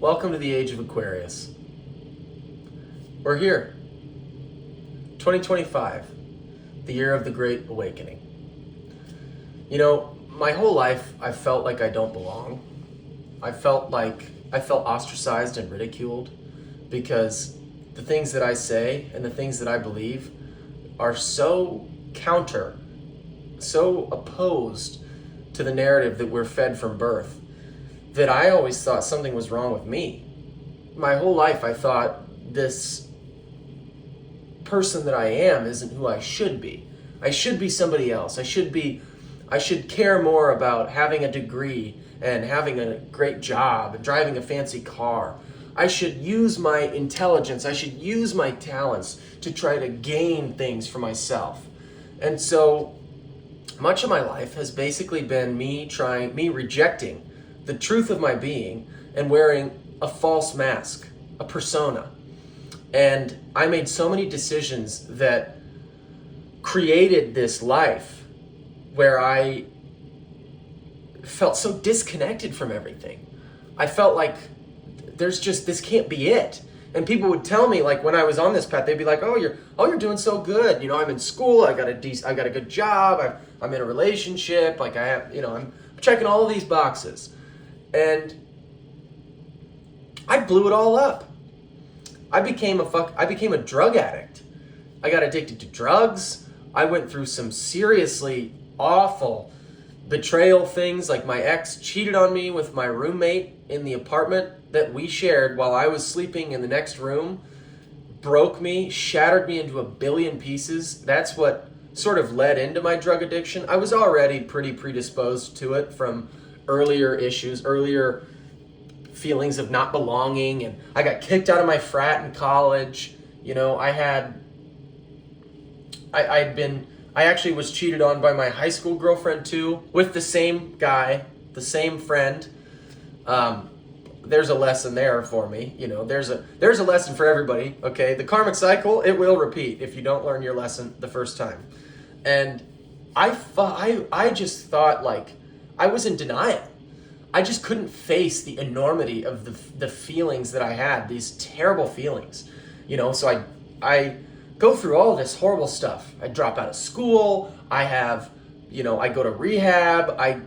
Welcome to the Age of Aquarius. We're here. 2025, the year of the Great Awakening. You know, my whole life I felt like I don't belong. I felt ostracized and ridiculed because the things that I say and the things that I believe are so counter, so opposed to the narrative that we're fed from birth, that I always thought something was wrong with me. My whole life I thought this person that I am isn't who I should be. I should be somebody else. I should care more about having a degree and having a great job and driving a fancy car. I should use my intelligence. I should use my talents to try to gain things for myself. And so much of my life has basically been me rejecting the truth of my being and wearing a false mask, a persona. And I made so many decisions that created this life where I felt so disconnected from everything. I felt like this can't be it. And people would tell me, like, when I was on this path, they'd be like, oh, you're doing so good. You know, I'm in school, I got a good job, I'm in a relationship, like I'm checking all of these boxes. And I blew it all up. I became a drug addict. I got addicted to drugs. I went through some seriously awful betrayal things, like my ex cheated on me with my roommate in the apartment that we shared while I was sleeping in the next room, broke me, shattered me into a billion pieces. That's what sort of led into my drug addiction. I was already pretty predisposed to it from earlier feelings of not belonging, and I got kicked out of my frat in college. You know, I actually was cheated on by my high school girlfriend too, with the same guy, the same friend. There's a lesson there for me. You know, there's a lesson for everybody. Okay, the karmic cycle, it will repeat if you don't learn your lesson the first time. And I just thought, like, I was in denial. I just couldn't face the enormity of the feelings that I had, these terrible feelings. You know, so I go through all this horrible stuff. I drop out of school. I go to rehab. I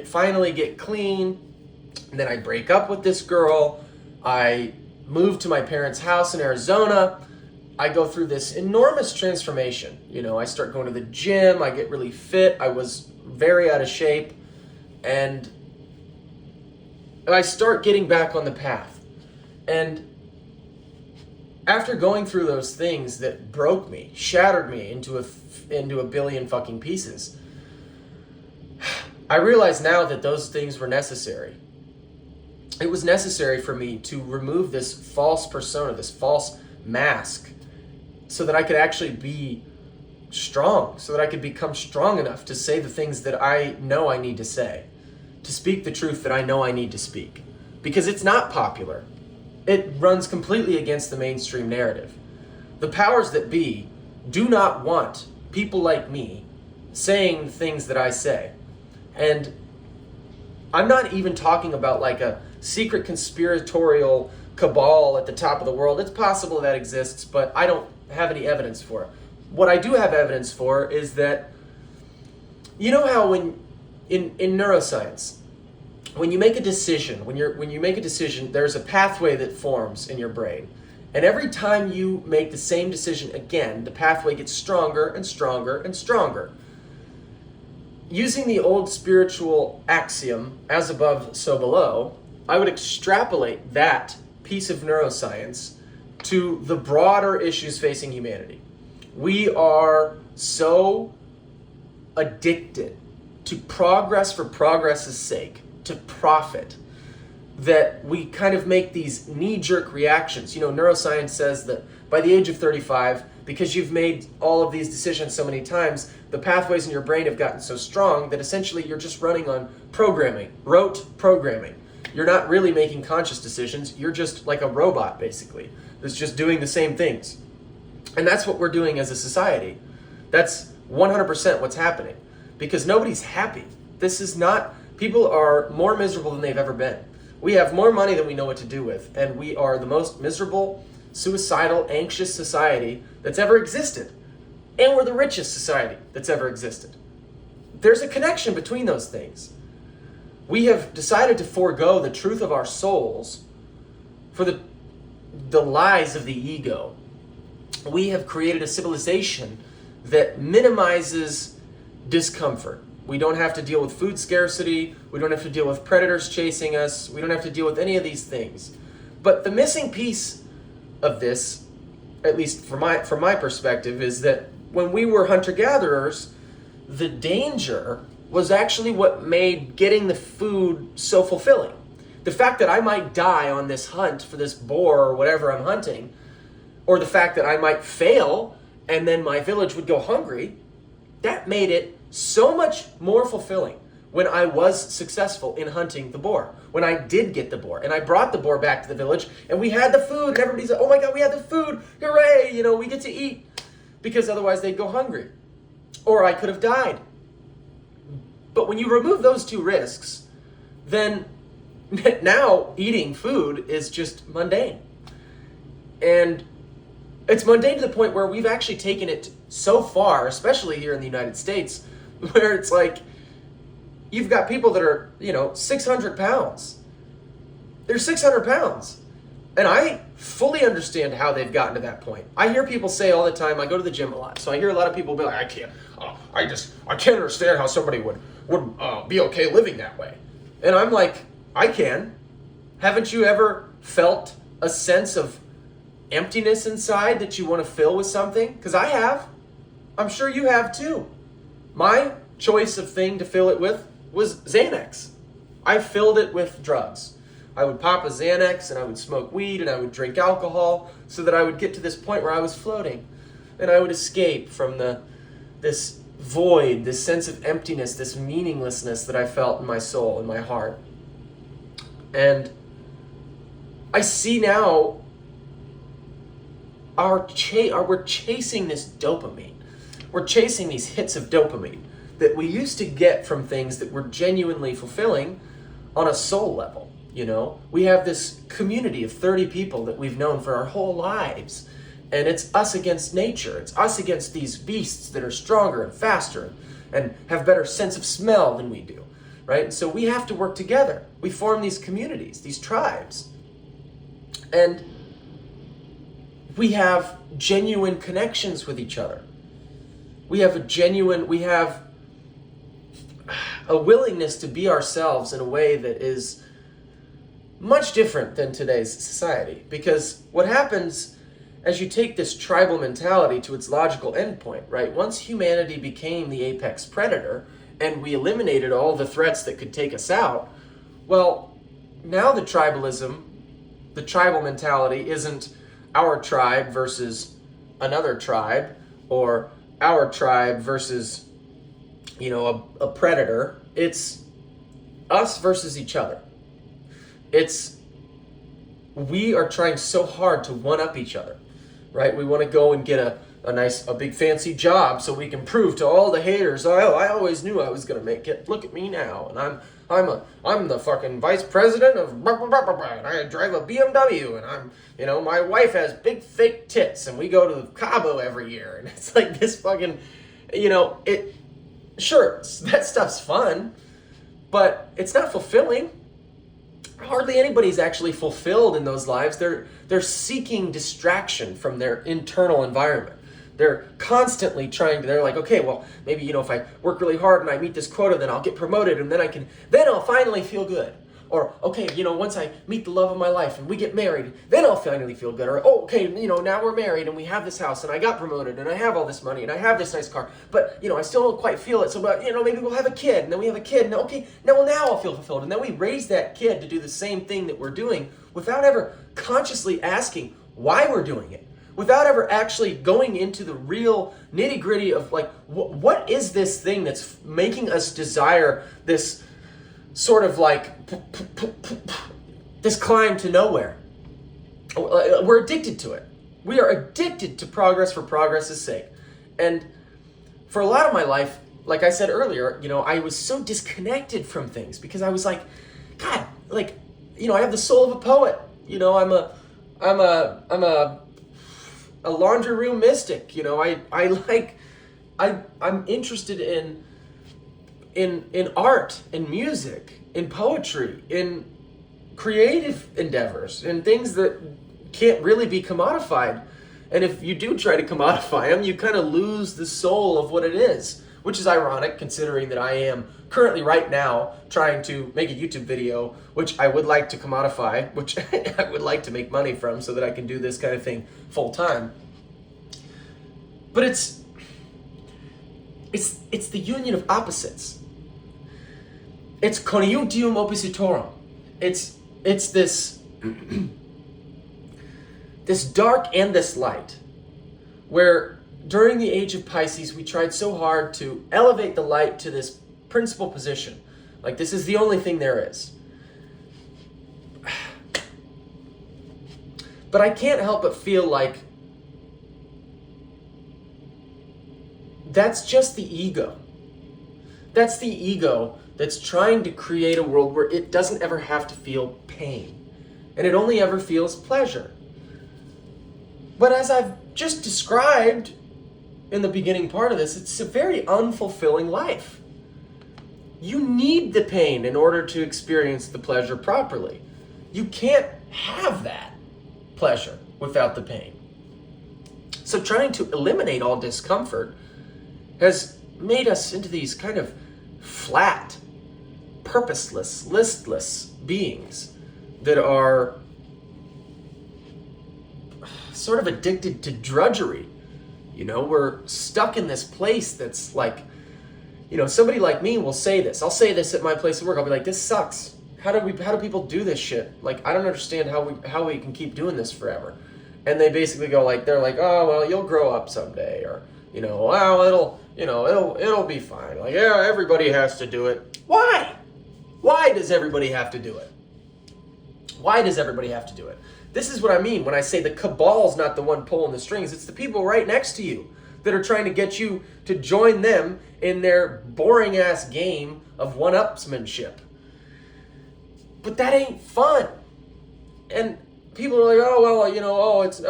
finally get clean. And then I break up with this girl. I move to my parents' house in Arizona. I go through this enormous transformation. You know, I start going to the gym. I get really fit. I was very out of shape. And I start getting back on the path. And after going through those things that broke me, shattered me into a billion fucking pieces, I realize now that those things were necessary. It was necessary for me to remove this false persona, this false mask, so that I could actually be strong, so that I could become strong enough to say the things that I know I need to say, to speak the truth that I know I need to speak. Because it's not popular. It runs completely against the mainstream narrative. The powers that be do not want people like me saying things that I say. And I'm not even talking about like a secret conspiratorial cabal at the top of the world. It's possible that exists, but I don't have any evidence for it. What I do have evidence for is that, you know how when in neuroscience, when you make a decision, there's a pathway that forms in your brain. And every time you make the same decision again, the pathway gets stronger and stronger and stronger. Using the old spiritual axiom, as above, so below, I would extrapolate that piece of neuroscience to the broader issues facing humanity. We are so addicted to progress for progress's sake, to profit, that we kind of make these knee-jerk reactions. You know, neuroscience says that by the age of 35, because you've made all of these decisions so many times, the pathways in your brain have gotten so strong that essentially you're just running on programming, rote programming. You're not really making conscious decisions. You're just like a robot, basically, that's just doing the same things. And that's what we're doing as a society. That's 100% what's happening, because nobody's happy. People are more miserable than they've ever been. We have more money than we know what to do with, and we are the most miserable, suicidal, anxious society that's ever existed. And we're the richest society that's ever existed. There's a connection between those things. We have decided to forego the truth of our souls for the lies of the ego. We have created a civilization that minimizes discomfort. We don't have to deal with food scarcity. We don't have to deal with predators chasing us. We don't have to deal with any of these things. But the missing piece of this, at least from my perspective, is that when we were hunter-gatherers, the danger was actually what made getting the food so fulfilling. The fact that I might die on this hunt for this boar or whatever I'm hunting, or the fact that I might fail and then my village would go hungry, that made it so much more fulfilling when I was successful in hunting the boar. When I did get the boar and I brought the boar back to the village and we had the food and everybody's like, oh my God, we had the food. Hooray, we get to eat, because otherwise they'd go hungry. Or I could have died. But when you remove those two risks, then now eating food is just mundane. And it's mundane to the point where we've actually taken it so far, especially here in the United States, where it's like you've got people that are, 600 pounds. They're 600 pounds. And I fully understand how they've gotten to that point. I hear people say all the time, I go to the gym a lot, so I hear a lot of people be like, I can't understand how somebody would be okay living that way. And I'm like, I can. Haven't you ever felt a sense of emptiness inside that you want to fill with something? Because I have. I'm sure you have too. My choice of thing to fill it with was Xanax. I filled it with drugs. I would pop a Xanax and I would smoke weed and I would drink alcohol so that I would get to this point where I was floating and I would escape from this void, this sense of emptiness, this meaninglessness that I felt in my soul, in my heart. And I see now we're chasing this dopamine. We're chasing these hits of dopamine that we used to get from things that were genuinely fulfilling on a soul level. We have this community of 30 people that we've known for our whole lives. And it's us against nature. It's us against these beasts that are stronger and faster and have better sense of smell than we do, right? And so we have to work together. We form these communities, these tribes. And we have genuine connections with each other. We have a willingness to be ourselves in a way that is much different than today's society. Because what happens as you take this tribal mentality to its logical endpoint, right? Once humanity became the apex predator and we eliminated all the threats that could take us out, well, now the tribal mentality isn't our tribe versus another tribe, or our tribe versus, a predator. It's us versus each other. We are trying so hard to one-up each other, right? We want to go and get a big fancy job so we can prove to all the haters, I always knew I was going to make it. Look at me now, and I'm the fucking vice president of blah, blah, blah, blah, blah, and I drive a BMW, and my wife has big fake tits, and we go to Cabo every year, and it's like this fucking, sure, that stuff's fun, but it's not fulfilling. Hardly anybody's actually fulfilled in those lives. They're seeking distraction from their internal environment. They're constantly they're like, okay, well, maybe, if I work really hard and I meet this quota, then I'll get promoted and then I'll finally feel good. Or, okay, once I meet the love of my life and we get married, then I'll finally feel good. Or, oh, okay, now we're married and we have this house and I got promoted and I have all this money and I have this nice car, but, I still don't quite feel it. So, but, maybe we'll have a kid, and then we have a kid, and okay, now I'll feel fulfilled. And then we raise that kid to do the same thing that we're doing without ever consciously asking why we're doing it. Without ever actually going into the real nitty-gritty of like, what is this thing that's making us desire this sort of like this climb to nowhere? We're addicted to it. We are addicted to progress for progress's sake. And for a lot of my life, like I said earlier, I was so disconnected from things because I was like, God, like, I have the soul of a poet. I'm a laundry room mystic. I'm interested in art, in music, in poetry, in creative endeavors, in things that can't really be commodified. And if you do try to commodify them, you kind of lose the soul of what it is, which is ironic considering that I am currently right now trying to make a YouTube video, which I would like to commodify, which I would like to make money from so that I can do this kind of thing full time. But it's the union of opposites. It's conjunctium oppositorum. It's this this dark and this light, where during the age of Pisces, we tried so hard to elevate the light to this principal position. Like, this is the only thing there is. But I can't help but feel like that's just the ego. That's the ego that's trying to create a world where it doesn't ever have to feel pain, and it only ever feels pleasure. But as I've just described in the beginning part of this, it's a very unfulfilling life. You need the pain in order to experience the pleasure properly. You can't have that pleasure without the pain. So trying to eliminate all discomfort has made us into these kind of flat, purposeless, listless beings that are sort of addicted to drudgery. We're stuck in this place that's like, somebody like me will say this. I'll say this at my place of work. I'll be like, this sucks. How do people do this shit? Like, I don't understand how we can keep doing this forever. And they basically go like, they're like, oh, well, you'll grow up someday, or, well, it'll be fine. Like, yeah, everybody has to do it. Why? Why does everybody have to do it? Why does everybody have to do it? This is what I mean when I say the cabal's not the one pulling the strings. It's the people right next to you that are trying to get you to join them in their boring ass game of one-upsmanship. But that ain't fun. And people are like, oh, well, it's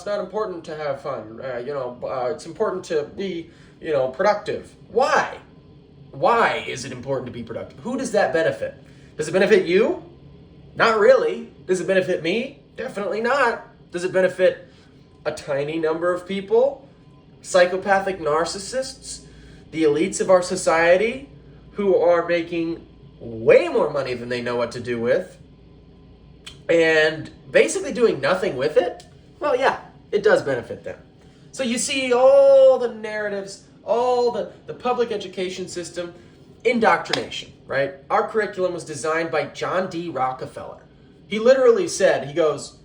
not important to have fun. It's important to be, productive. Why? Why is it important to be productive? Who does that benefit? Does it benefit you? Not really. Does it benefit me? Definitely not. Does it benefit a tiny number of people? Psychopathic narcissists? The elites of our society who are making way more money than they know what to do with and basically doing nothing with it? Well, yeah, it does benefit them. So you see all the narratives, all the public education system, indoctrination, right? Our curriculum was designed by John D. Rockefeller. He literally said, he goes,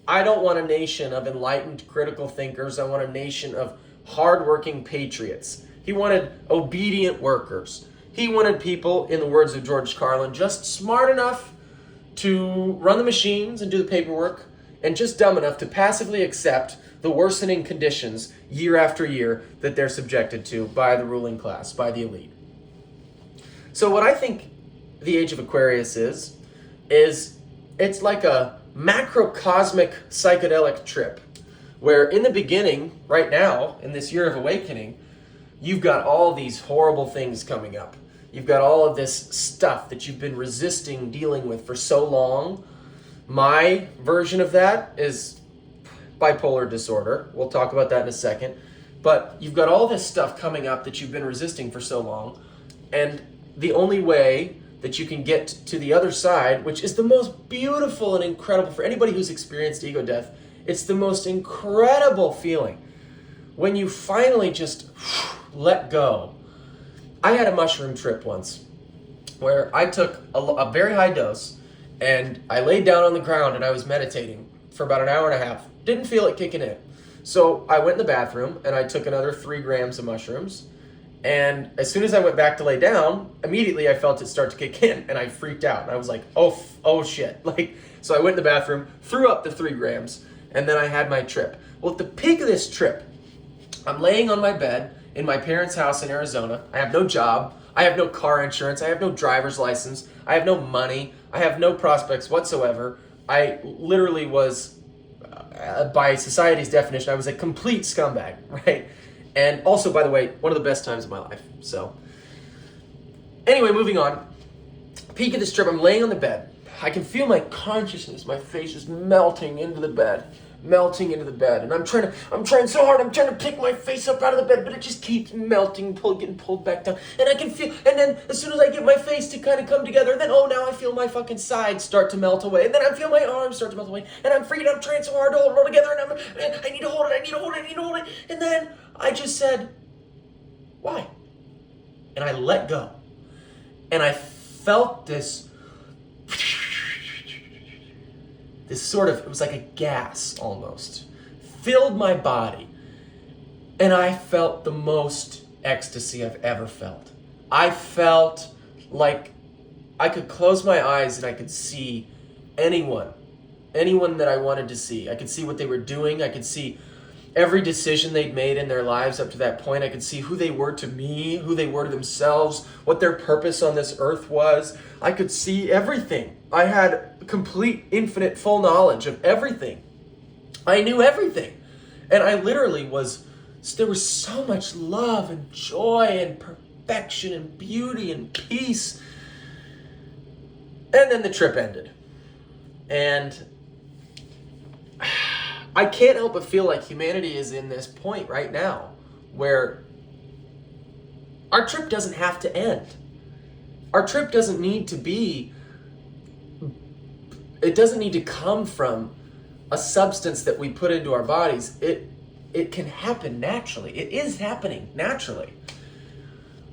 I don't want a nation of enlightened critical thinkers. I want a nation of hardworking patriots. He wanted obedient workers. He wanted people, in the words of George Carlin, just smart enough to run the machines and do the paperwork, and just dumb enough to passively accept the worsening conditions year after year that they're subjected to by the ruling class, by the elite. So what I think the Age of Aquarius is it's like a macrocosmic psychedelic trip where in the beginning, right now, in this year of awakening, you've got all these horrible things coming up. You've got all of this stuff that you've been resisting dealing with for so long. My version of that is bipolar disorder. We'll talk about that in a second. But you've got all this stuff coming up that you've been resisting for so long. And the only way that you can get to the other side, which is the most beautiful and incredible for anybody who's experienced ego death, it's the most incredible feeling when you finally just let go. I had a mushroom trip once where I took a very high dose and I laid down on the ground and I was meditating for about an hour and a half. Didn't feel it kicking in. So I went in the bathroom and I took another 3 grams of mushrooms. And as soon as I went back to lay down, immediately I felt it start to kick in and I freaked out. And I was like, oh shit. So I went in the bathroom, threw up the 3 grams, and then I had my trip. Well, at the peak of this trip, I'm laying on my bed in my parents' house in Arizona. I have no job. I have no car insurance. I have no driver's license. I have no money. I have no prospects whatsoever. I literally was, by society's definition, I was a complete scumbag, right? And also, by the way, one of the best times of my life. So, anyway, moving on. Peak of this trip, I'm laying on the bed. I can feel my consciousness, my face is melting into the bed. And I'm trying so hard, I'm trying to pick my face up out of the bed, but it just keeps melting, getting pulled back down. And I can feel, and then as soon as I get my face to kind of come together, then now I feel my fucking sides start to melt away. And then I feel my arms start to melt away. And I'm freaking, I'm trying so hard to hold it all together, and I need to hold it. And then I just said, why? And I let go. And I felt this sort of, it was like a gas almost, filled my body. And I felt the most ecstasy I've ever felt. I felt like I could close my eyes and I could see anyone that I wanted to see. I could see what they were doing. I could see every decision they'd made in their lives up to that point. I could see who they were to me, who they were to themselves, what their purpose on this earth was. I could see everything. I had complete, infinite, full knowledge of everything. I knew everything. And I literally there was so much love and joy and perfection and beauty and peace. And then the trip ended. And I can't help but feel like humanity is in this point right now where our trip doesn't have to end. Our trip doesn't need to be, it doesn't need to come from a substance that we put into our bodies. It can happen naturally. It is happening naturally.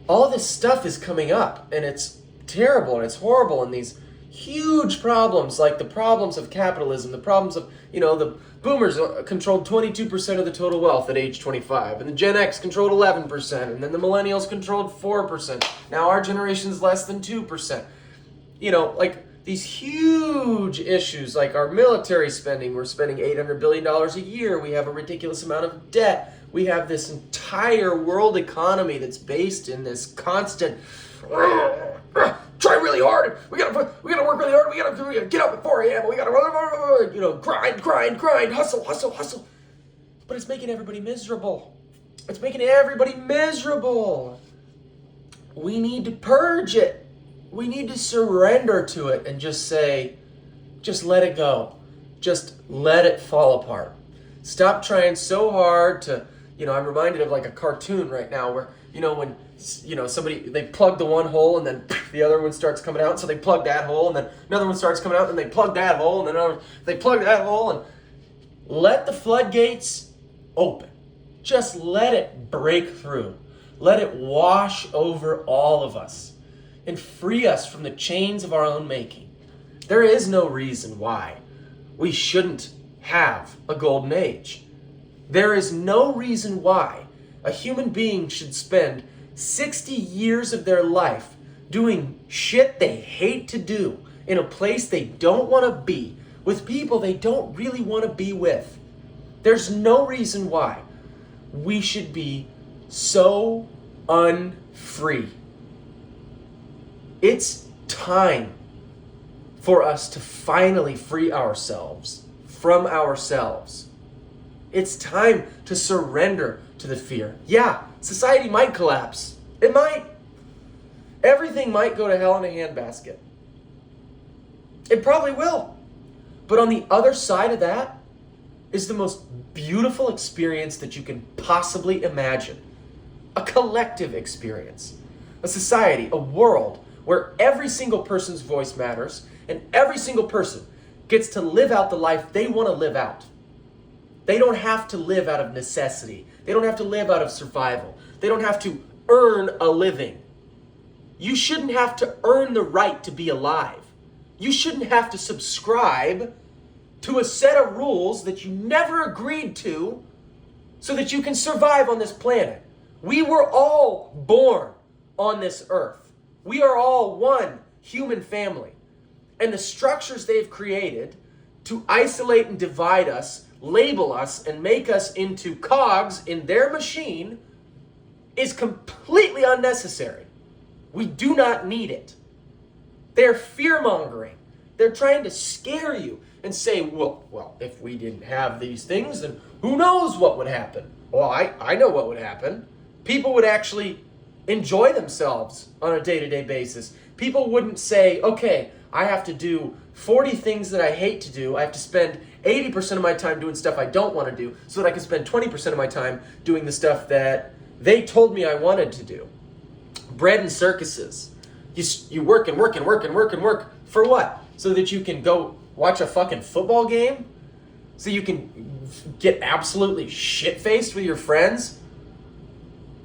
All this stuff is coming up, and it's terrible and it's horrible, and these huge problems, like the problems of capitalism, the problems of, the boomers controlled 22% of the total wealth at age 25, and the Gen X controlled 11%, and then the millennials controlled 4%. Now our generation's less than 2%. Like these huge issues, like our military spending. We're spending $800 billion a year. We have a ridiculous amount of debt. We have this entire world economy that's based in this constant try really hard. We gotta work really hard. We gotta get up at 4 a.m. We gotta grind, hustle. But it's making everybody miserable. We need to purge it. We need to surrender to it and just say, just let it go. Just let it fall apart. Stop trying so hard to, I'm reminded of like a cartoon right now where, when somebody, they plug the one hole and then the other one starts coming out. So they plug that hole and then another one starts coming out and they plug that hole and then they plug that hole, and let the floodgates open. Just let it break through. Let it wash over all of us and free us from the chains of our own making. There is no reason why we shouldn't have a golden age. There is no reason why a human being should spend 60 years of their life doing shit they hate to do in a place they don't want to be, with people they don't really want to be with. There's no reason why we should be so unfree. It's time for us to finally free ourselves from ourselves. It's time to surrender to the fear. Yeah, society might collapse. It might. Everything might go to hell in a handbasket. It probably will. But on the other side of that is the most beautiful experience that you can possibly imagine. A collective experience. A society, a world where every single person's voice matters and every single person gets to live out the life they want to live out. They don't have to live out of necessity. They don't have to live out of survival. They don't have to earn a living. You shouldn't have to earn the right to be alive. You shouldn't have to subscribe to a set of rules that you never agreed to so that you can survive on this planet. We were all born on this earth. We are all one human family. And the structures they've created to isolate and divide us, label us, and make us into cogs in their machine is completely unnecessary. We do not need it. They're fear-mongering. They're trying to scare you and say, well, if we didn't have these things, then who knows what would happen? Well, I know what would happen. People would actually enjoy themselves on a day-to-day basis. People wouldn't say, okay, I have to do 40 things that I hate to do. I have to spend 80% of my time doing stuff I don't want to do so that I can spend 20% of my time doing the stuff that they told me I wanted to do. Bread and circuses. You work and work and work and work and work for what? So that you can go watch a fucking football game? So you can get absolutely shit-faced with your friends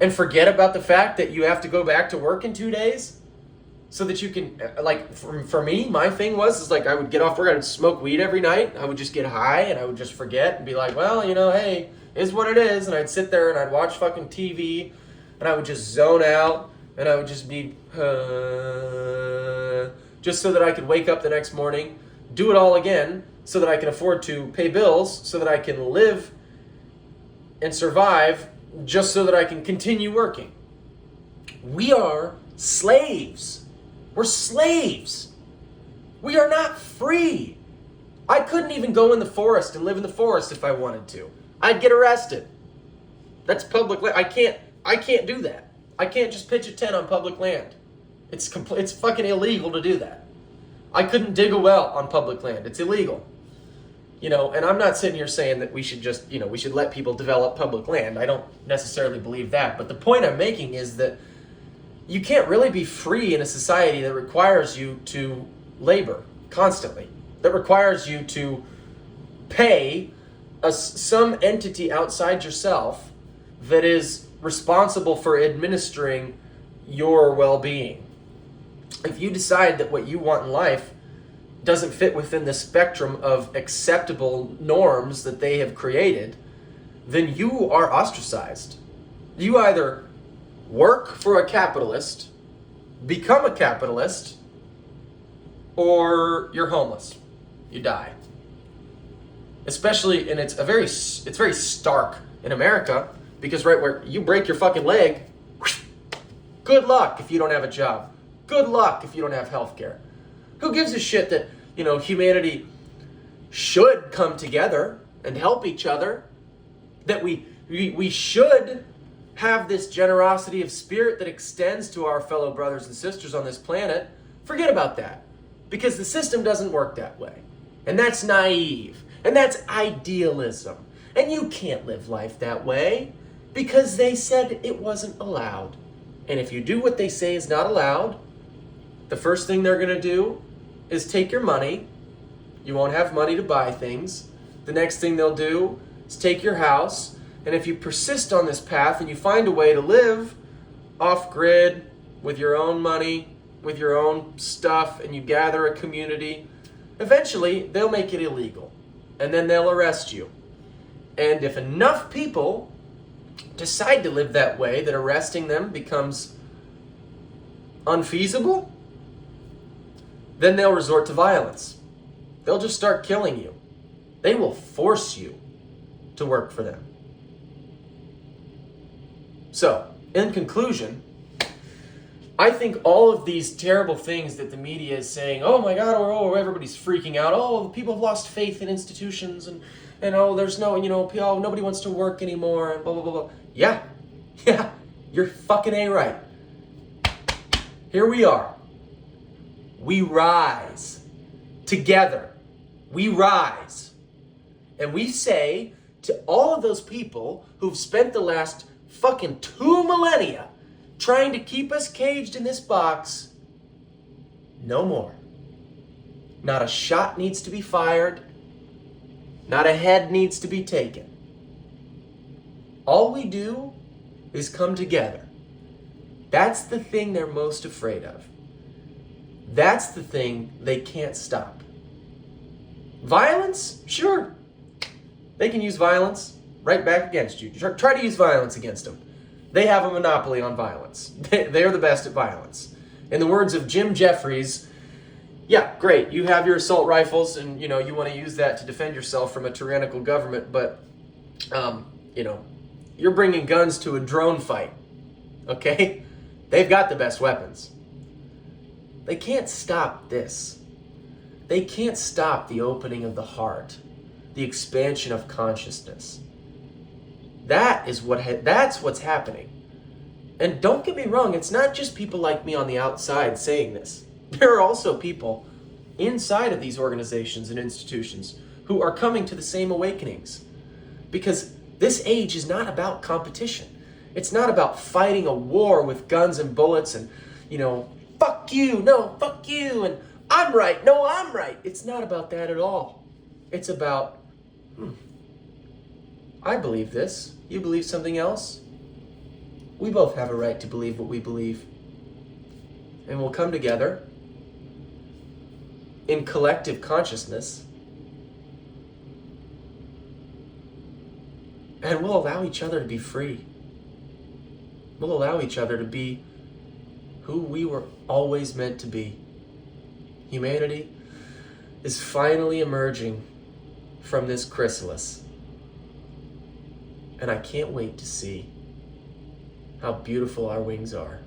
and forget about the fact that you have to go back to work in 2 days? So that you can, like, for me, my thing was like I would get off work, I would smoke weed every night, I would just get high, and I would just forget and be like, well, hey, is what it is, and I'd sit there and I'd watch fucking TV, and I would just zone out, and I would just be, just so that I could wake up the next morning, do it all again, so that I can afford to pay bills, so that I can live and survive, just so that I can continue working. We are slaves. We're slaves. We are not free. I couldn't even go in the forest and live in the forest if I wanted to. I'd get arrested. That's public land. I can't do that. I can't just pitch a tent on public land. It's fucking illegal to do that. I couldn't dig a well on public land. It's illegal. And I'm not sitting here saying that we should just, we should let people develop public land. I don't necessarily believe that. But the point I'm making is that you can't really be free in a society that requires you to labor constantly, that requires you to pay some entity outside yourself that is responsible for administering your well-being. If you decide that what you want in life doesn't fit within the spectrum of acceptable norms that they have created, then you are ostracized. You either work for a capitalist, become a capitalist, or you're homeless. You die. Especially, and it's very stark in America, because right where you break your fucking leg, good luck if you don't have a job. Good luck if you don't have health care. Who gives a shit that, humanity should come together and help each other? That we should have this generosity of spirit that extends to our fellow brothers and sisters on this planet. Forget about that. Because the system doesn't work that way. And that's naive. And that's idealism. And you can't live life that way because they said it wasn't allowed. And if you do what they say is not allowed, the first thing they're going to do is take your money. You won't have money to buy things. The next thing they'll do is take your house. And if you persist on this path and you find a way to live off-grid with your own money, with your own stuff, and you gather a community, eventually they'll make it illegal. And then they'll arrest you. And if enough people decide to live that way, that arresting them becomes unfeasible, then they'll resort to violence. They'll just start killing you. They will force you to work for them. So, in conclusion, I think all of these terrible things that the media is saying, oh my God, everybody's freaking out, oh, people have lost faith in institutions, and oh, there's no, oh, nobody wants to work anymore, and blah, blah, blah, blah. Yeah, you're fucking A-right. Here we are. We rise. Together. We rise. And we say to all of those people who've spent the last fucking 2 millennia trying to keep us caged in this box, no more. Not a shot needs to be fired. Not a head needs to be taken. All we do is come together. That's the thing they're most afraid of. That's the thing they can't stop. Violence? Sure. They can use violence right back against you. Try to use violence against them. They have a monopoly on violence. They're the best at violence. In the words of Jim Jeffries, yeah, great, you have your assault rifles and, you want to use that to defend yourself from a tyrannical government, but, you're bringing guns to a drone fight, okay? They've got the best weapons. They can't stop this. they can't stop the opening of the heart, the expansion of consciousness. That's what's happening. And don't get me wrong, it's not just people like me on the outside saying this. There are also people inside of these organizations and institutions who are coming to the same awakenings. Because this age is not about competition. It's not about fighting a war with guns and bullets and, fuck you, no, fuck you, and I'm right, no, I'm right. It's not about that at all. It's about, I believe this, you believe something else. We both have a right to believe what we believe. And we'll come together in collective consciousness, and we'll allow each other to be free. We'll allow each other to be who we were always meant to be. Humanity is finally emerging from this chrysalis. And I can't wait to see how beautiful our wings are.